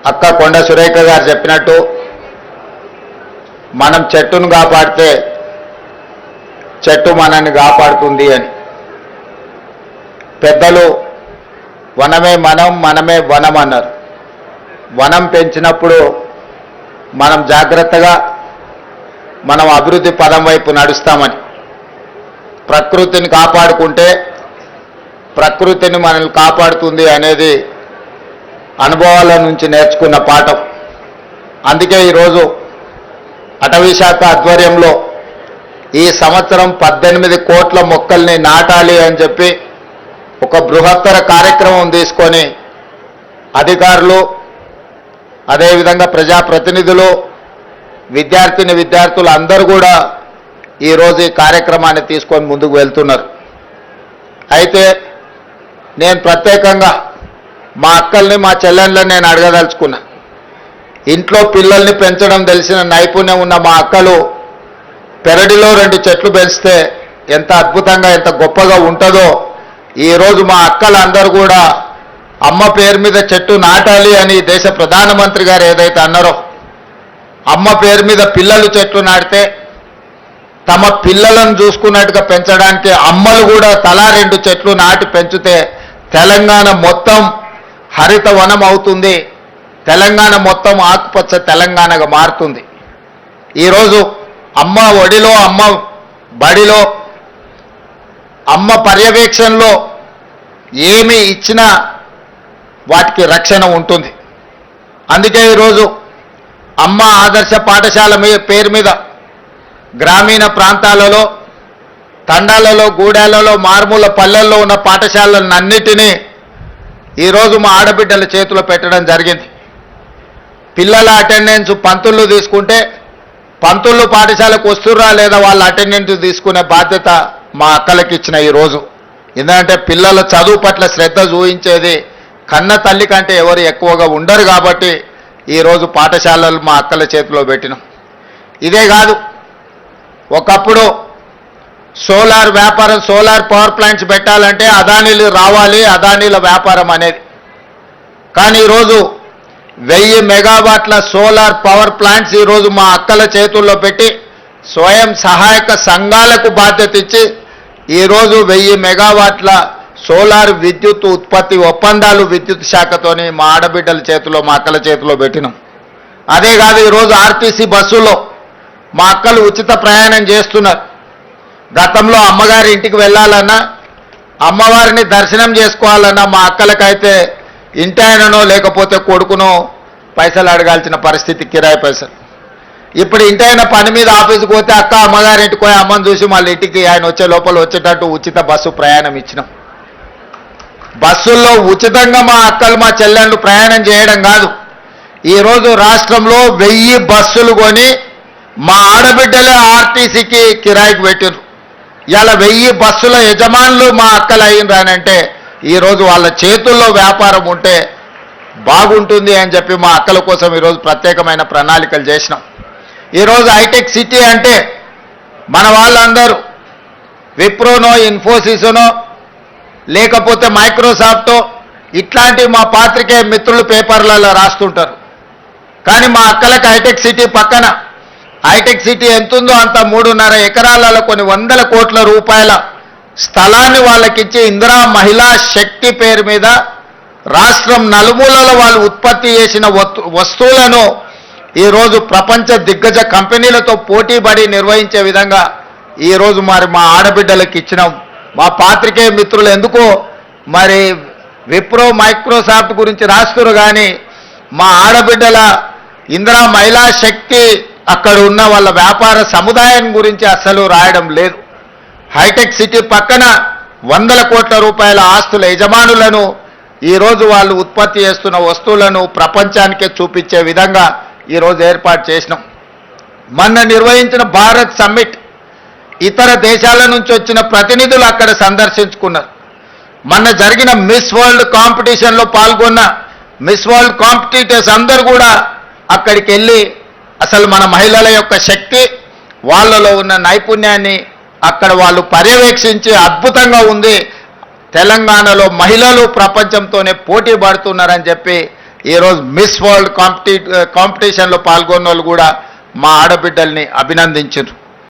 అక్క కొండ సురేఖ గారు చెప్పినట్టు మనం చెట్టును కాపాడితే చెట్టు మనల్ని కాపాడుతుంది అని. పెద్దలు వనమే మనం, మనమే వనం అన్నారు. వనం పెంచినప్పుడు మనం జాగ్రత్తగా మనం అభివృద్ధి పదం వైపు నడుస్తామని. ప్రకృతిని కాపాడుకుంటే ప్రకృతిని మనల్ని కాపాడుతుంది అనేది అనుభవాల నుంచి నేర్చుకున్న పాఠం. అందుకే ఈరోజు అటవీ శాఖ ఆధ్వర్యంలో ఈ సంవత్సరం 18 కోట్ల మొక్కల్ని నాటాలి అని చెప్పి ఒక బృహత్తర కార్యక్రమం తీసుకొని అధికారులు, అదేవిధంగా ప్రజాప్రతినిధులు, విద్యార్థులు అందరూ కూడా ఈరోజు ఈ కార్యక్రమాన్ని తీసుకొని ముందుకు వెళ్తున్నారు. అయితే నేను ప్రత్యేకంగా మా అక్కల్ని, మా చెల్లెళ్ళని నేను అడగదలుచుకున్నా. ఇంట్లో పిల్లల్ని పెంచడం తెలిసిన నైపుణ్యం ఉన్న మా అక్కలు పెరడిలో 2 చెట్లు పెంచితే ఎంత అద్భుతంగా, ఎంత గొప్పగా ఉంటుందో ఈరోజు మా అక్కలందరూ కూడా అమ్మ పేరు మీద చెట్టు నాటాలి అని దేశ ప్రధానమంత్రి గారు ఏదైతే అన్నారో, అమ్మ పేరు మీద పిల్లలు చెట్లు నాటితే తమ పిల్లలను చూసుకున్నట్టుగా పెంచడానికి అమ్మలు కూడా తలా 2 చెట్లు నాటి పెంచితే తెలంగాణ మొత్తం హరిత వనం అవుతుంది. తెలంగాణ మొత్తం ఆకుపచ్చ తెలంగాణగా మారుతుంది. ఈరోజు అమ్మ ఒడిలో, అమ్మ బడిలో, అమ్మ పర్యవేక్షణలో ఏమి ఇచ్చినా వాటికి రక్షణ ఉంటుంది. అందుకే ఈరోజు అమ్మ ఆదర్శ పాఠశాల పేరు మీద గ్రామీణ ప్రాంతాలలో, తండాలలో, గూడాలలో, మారుమూల పల్లెల్లో ఉన్న పాఠశాలలన్నిటినీ ఈరోజు మా ఆడబిడ్డల చేతిలో పెట్టడం జరిగింది. పిల్లల అటెండెన్స్ పంతులు తీసుకుంటే పంతులు పాఠశాలకు వస్తుర్రా లేదా వాళ్ళ అటెండెన్స్ తీసుకునే బాధ్యత మా అక్కలకి ఇచ్చిన ఈరోజు. ఎందుకంటే పిల్లల చదువు పట్ల శ్రద్ధ చూపించేది కన్న తల్లి కంటే ఎవరు ఎక్కువగా ఉండరు కాబట్టి ఈరోజు పాఠశాలలు మా అక్కల చేతిలో పెట్టినాం. ఇదే కాదు, ఒకప్పుడు సోలార్ వ్యాపారం, సోలార్ పవర్ ప్లాంట్స్ పెట్టాలంటే అదానీలు రావాలి, అదానీల వ్యాపారం అనేది. కానీ ఈరోజు 1000 మెగావాట్ల సోలార్ పవర్ ప్లాంట్స్ ఈరోజు మా అక్కల చేతుల్లో పెట్టి స్వయం సహాయక సంఘాలకు బాధ్యత ఇచ్చి ఈరోజు 1000 మెగావాట్ల సోలార్ విద్యుత్ ఉత్పత్తి ఒప్పందాలు విద్యుత్ శాఖతోని మా ఆడబిడ్డల చేతిలో, మా అక్కల చేతిలో పెట్టినాం. అదే కాదు, ఈరోజు ఆర్టీసీ బస్సులో మా అక్కలు ఉచిత ప్రయాణం చేస్తున్నారు. గతంలో అమ్మగారి ఇంటికి వెళ్ళాలన్నా, అమ్మవారిని దర్శనం చేసుకోవాలన్నా మా అక్కలకైతే ఇంటి ఆయననో లేకపోతే కొడుకునో పైసలు అడగాల్సిన పరిస్థితి, కిరాయి పైసలు. ఇప్పుడు ఇంటి ఆయన పని మీద ఆఫీస్కి పోతే అక్క అమ్మగారి ఇంటికి పోయి అమ్మని చూసి మళ్ళీ ఇంటికి ఆయన వచ్చే లోపల వచ్చేటట్టు ఉచిత బస్సు ప్రయాణం ఇచ్చినాం. బస్సుల్లో ఉచితంగా మా అక్కలు, మా చెల్లెళ్ళు ప్రయాణం చేయడం కాదు, ఈరోజు రాష్ట్రంలో 1000 బస్సులు కొని మా ఆడబిడ్డలే ఆర్టీసీకి కిరాయికి పెట్టారు. ఇలా 1000 బస్సుల యజమానులు మా అక్కలు అయ్యిండ్రానంటే ఈరోజు వాళ్ళ చేతుల్లో వ్యాపారం ఉంటే బాగుంటుంది అని చెప్పి మా అక్కల కోసం ఈరోజు ప్రత్యేకమైన ప్రణాళికలు చేసినాం. ఈరోజు హైటెక్ సిటీ అంటే మన వాళ్ళందరూ విప్రోనో, ఇన్ఫోసిస్నో లేకపోతే మైక్రోసాఫ్టో ఇట్లాంటి మా పాత్రికేయ మిత్రులు పేపర్లలో రాస్తుంటారు. కానీ మా అక్కలకు హైటెక్ సిటీ పక్కన, హైటెక్ సిటీ ఎంతుందో అంత 3.5 ఎకరాలలో కొన్ని 100 కోట్ల రూపాయల స్థలాన్ని వాళ్ళకిచ్చి ఇందిరా మహిళా శక్తి పేరు మీద రాష్ట్రం నలుమూలలో వాళ్ళు ఉత్పత్తి చేసిన వస్తువులను ఈరోజు ప్రపంచ దిగ్గజ కంపెనీలతో పోటీపడి నిర్వహించే విధంగా ఈరోజు మరి మా ఆడబిడ్డలకు ఇచ్చినాం. మా పాత్రికేయ మిత్రులు ఎందుకో మరి విప్రో, మైక్రోసాఫ్ట్ గురించి రాస్తున్నారు కానీ మా ఆడబిడ్డల ఇందిరా మహిళా శక్తి అక్కడ ఉన్న వాళ్ళ వ్యాపార సముదాయం గురించి అస్సలు రాయడం లేదు. హైటెక్ సిటీ పక్కన 100 కోట్ల రూపాయల ఆస్తుల యజమానులను ఈరోజు వాళ్ళు ఉత్పత్తి చేస్తున్న వస్తువులను ప్రపంచానికే చూపించే విధంగా ఈరోజు ఏర్పాటు చేసినాం. మొన్న నిర్వహించిన భారత్ సమ్మిట్ ఇతర దేశాల నుంచి వచ్చిన ప్రతినిధులు అక్కడ సందర్శించుకున్నారు. మొన్న జరిగిన మిస్ వరల్డ్ కాంపిటీషన్లో పాల్గొన్న మిస్ వరల్డ్ కాంపిటీటర్స్ అందరూ కూడా అక్కడికి వెళ్ళి అసలు మన మహిళల యొక్క శక్తి, వాళ్ళలో ఉన్న నైపుణ్యాన్ని అక్కడ వాళ్ళు పర్యవేక్షించి అద్భుతంగా ఉంది, తెలంగాణలో మహిళలు ప్రపంచంతోనే పోటీ పడుతున్నారని చెప్పి ఈరోజు మిస్ వరల్డ్ కాంపిటీషన్లో పాల్గొన్న వాళ్ళు కూడా మా ఆడబిడ్డల్ని అభినందించారు.